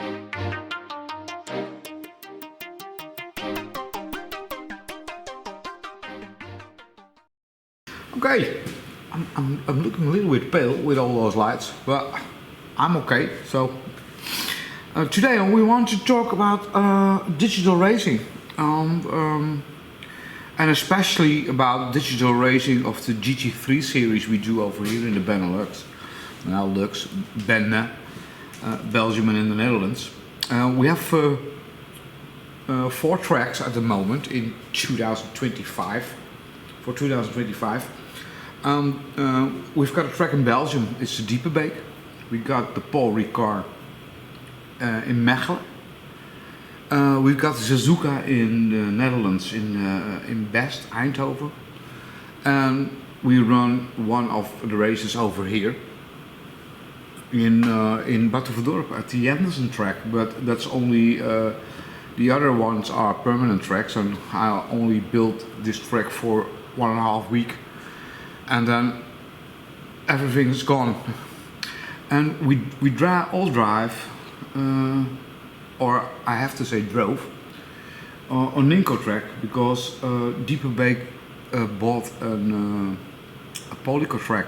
Okay, I'm looking a little bit pale with all those lights, but I'm okay. So today we want to talk about digital racing, and especially about digital racing of the Gt3 series we do over here in the Benelux, Lux, Benne, Belgium and in the Netherlands. We have 4 tracks at the moment in 2025. For 2025. We've got a track in Belgium, it's the Diepenbeek. We got the Paul Ricard in Mechelen. We've got Suzuka in the Netherlands, in Best, Eindhoven. And we run one of the races over here in Batuverdorp at the Anderson track, but that's only the other ones are permanent tracks, and I only built this track for 1.5 weeks, and then everything's gone. And we all drive, or I have to say drove, on Ninko track, because Diepenbeek bought a Polico track,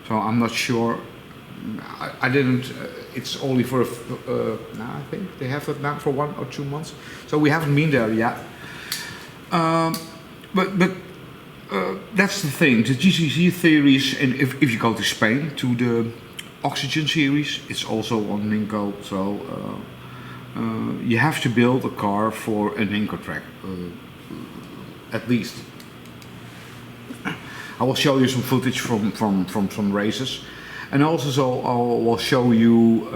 so I'm not sure. I didn't. It's only for I think they have it now for 1 or 2 months, so we haven't been there yet. But that's the thing. The GCC series, and if you go to Spain to the Oxigen series, it's also on Ninko. So you have to build a car for a Ninko track, at least. I will show you some footage from some races. And also, so I will show you,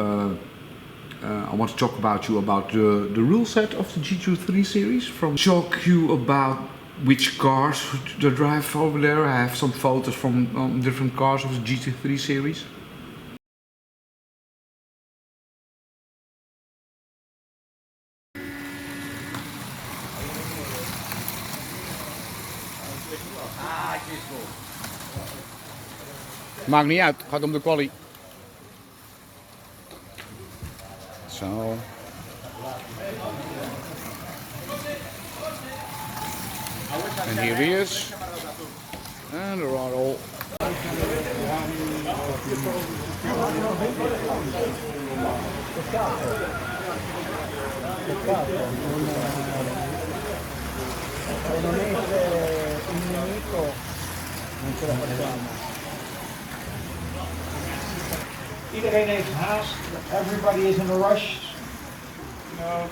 I want to talk about the rule set of the Gt3 series. Talk you about which cars to drive over there. I have some photos from different cars of the Gt3 series. Maakt niet uit, het gaat om de quali. Zo. And here he is. And there are all. Iedereen heeft haast. Everybody is in a rush. No.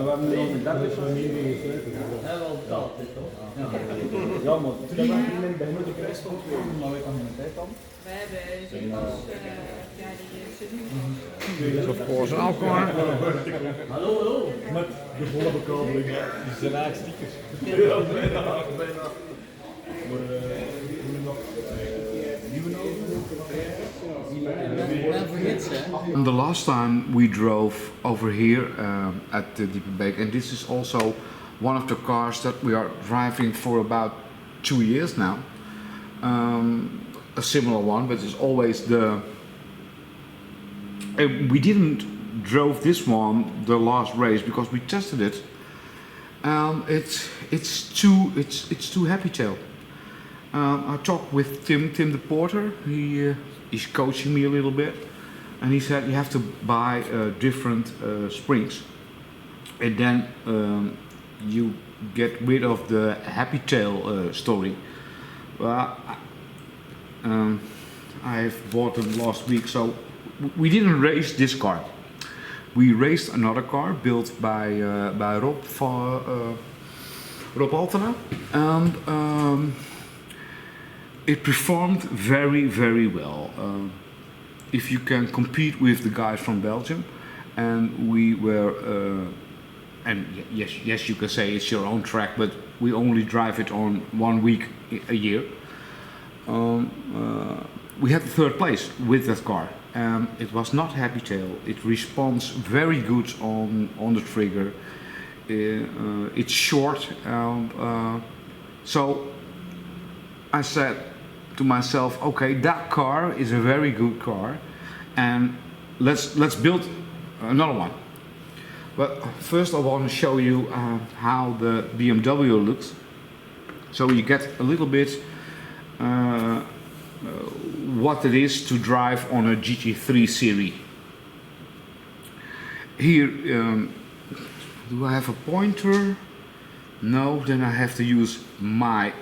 We hebben nu nog een dag dus we niet gesloten. Ja, wel betaald, toch? Ja, maar het is niet bij de prijs van maar we gaan een tijd dan. We hebben Dus of course een alcohol. Hallo, hallo. Met de volle bekabeling. Die zijn eigenlijk stickers. Ja, bijna. Maar the last time we drove over here at the Diepenbeek, and this is also one of the cars that we are driving for about 2 years now. A similar one, but it's always the. We didn't drove this one the last race because we tested it. It's too happy tail. I talked with Tim the porter. He's coaching me a little bit, and he said you have to buy different springs, and then you get rid of the happy tail story. I've bought them last week, so we didn't race this car. We raced another car built by Rob Altena, and it performed very, very well. If you can compete with the guys from Belgium, and we were, and yes, you can say it's your own track, but we only drive it on 1 week a year. We had the third place with that car. It was not happy tail. It responds very good on the trigger. It's short, so I said to myself, okay, that car is a very good car, and let's build another one. But first I want to show you how the BMW looks, so you get a little bit what it is to drive on a Gt3 series. Here, do I have a pointer? No, then I have to use my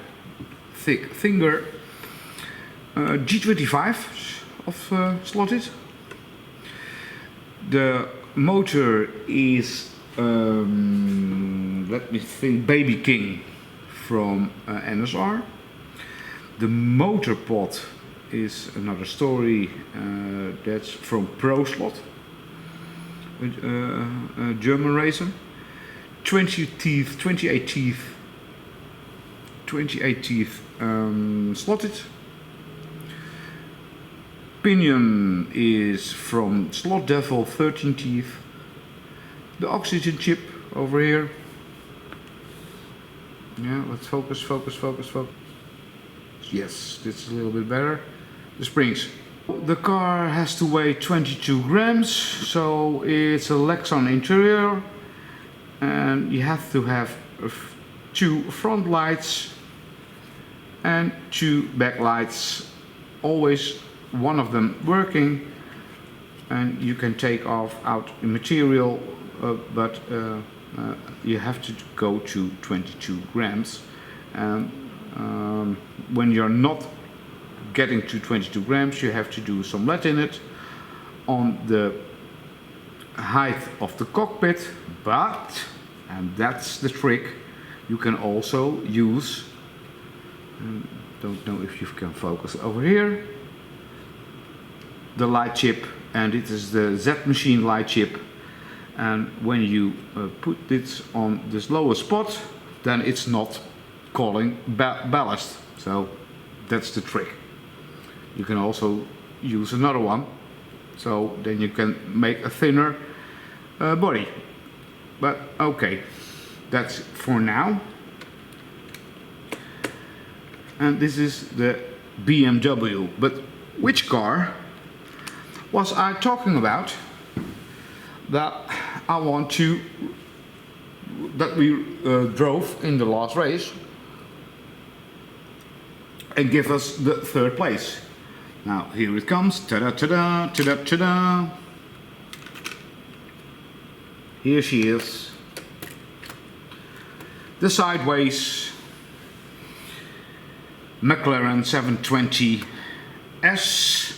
thick finger. G25 of slotted. The motor is, let me think, Baby King from NSR. The motor pod is another story, that's from Pro Slot, a German racer. 28 teeth slotted. Pinion is from Slot Devil, 13 teeth. The Oxigen chip over here. Yeah, let's focus. Yes, this is a little bit better. The springs. The car has to weigh 22 grams, so it's a Lexan interior, and you have to have 2 front lights and 2 back lights, always one of them working, and you can take out the material, but you have to go to 22 grams, and when you're not getting to 22 grams, you have to do some lead in it on the height of the cockpit, but, and that's the trick, you can also use, don't know if you can focus over here, the light chip, and it is the Z machine light chip, and when you put it on this lower spot, then it's not calling ballast, so that's the trick. You can also use another one, so then you can make a thinner body. But okay, that's for now. And this is the BMW. But which car was I talking about that I want to, that we drove in the last race and give us the third place? Now here it comes, ta-da, ta-da, ta-da, ta-da. Here she is, the Sideways Mclaren 720S,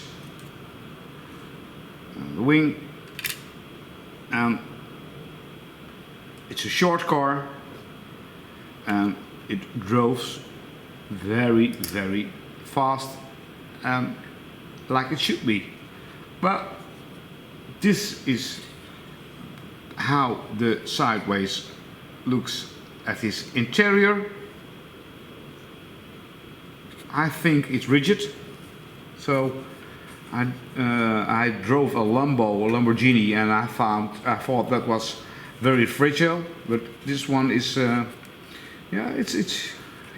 and the wing, and it's a short car, and it drove very, very fast, and like it should be. But this is how the Sideways looks at his interior. I think it's rigid, so I drove a Lamborghini, and I thought that was very fragile, but this one is yeah, it's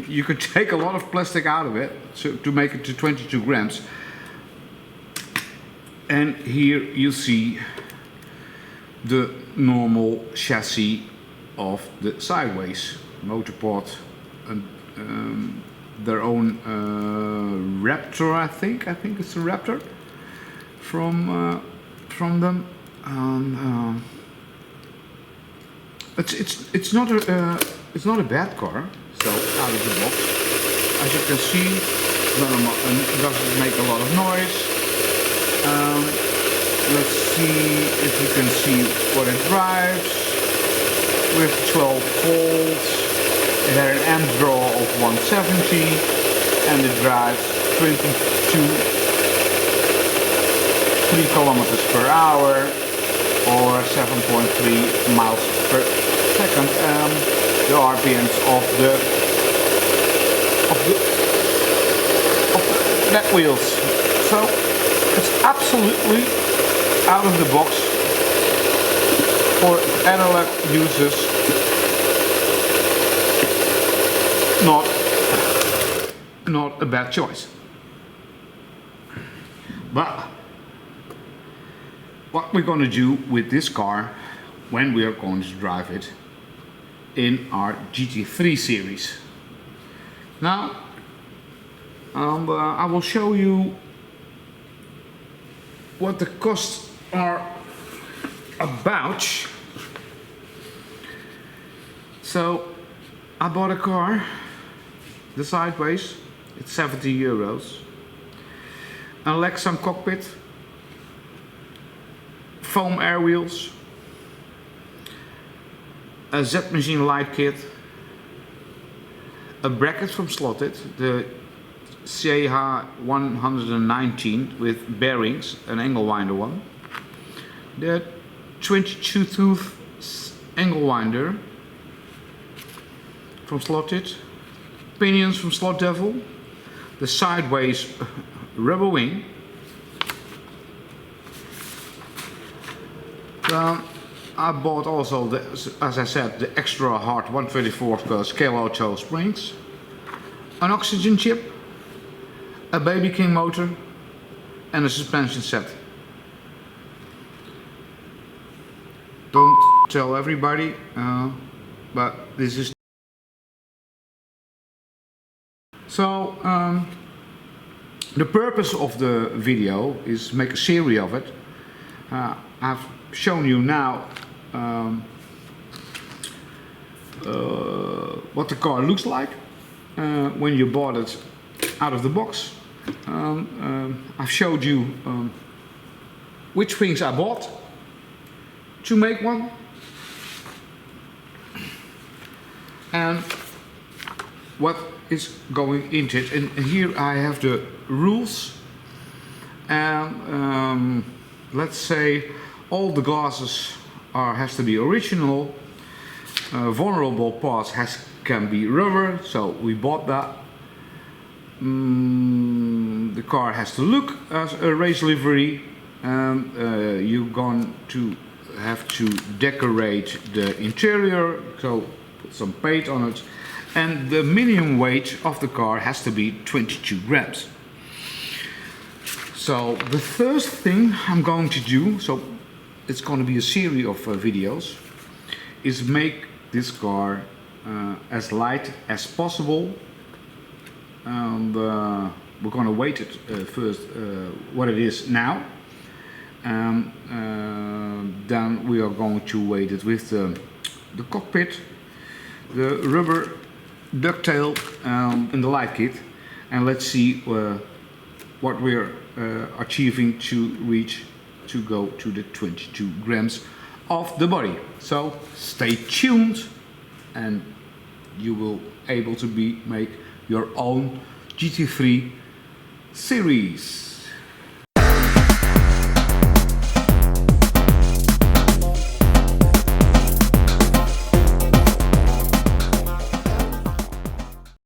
you could take a lot of plastic out of it to make it to 22 grams. And here you see the normal chassis of the Sideways, motor pod, and their own Raptor, I think it's a Raptor from them. It's not a bad car. So out of the box, as you can see, doesn't make a lot of noise. Let's see if you can see what it drives. With 12 volts, it had an amp draw of 170 and it drives 3 kilometers per hour or 7.3 miles per second. The RPMs of the back wheels. So it's absolutely out of the box for analog users. Not a bad choice. But what we're going to do with this car when we are going to drive it in our Gt3 series. Now I will show you what the costs are about. So I bought a car, the Sideways, it's 70 euros, a Lexan cockpit, foam air wheels, a Z machine light kit, a bracket from Slotted, the CH119 with bearings, an angle winder one, the 22 tooth angle winder from Slotted, pinions from Slot Devil, the Sideways rubber wing, I bought also, as I said, the extra hard 124 scale auto springs, an Oxigen chip, a Baby King motor and a suspension set. Don't tell everybody, but this is... So, the purpose of the video is make a series of it. I've shown you now what the car looks like when you bought it out of the box. I've showed you which things I bought to make one, and what is going into it. And here I have the rules, and let's say all the glasses has to be original. Vulnerable parts can be rubber, so we bought that. The car has to look as a race livery, and you're going to have to decorate the interior, so put some paint on it, and the minimum weight of the car has to be 22 grams. So the first thing I'm going to do, so it's going to be a series of videos, is make this car as light as possible. And we're going to weight it first what it is now, and then we are going to weight it with the cockpit, the rubber ducktail and the light kit, and let's see what we're achieving to reach to go to the 22 grams of the body. So stay tuned and you will able to make your own Gt3 series.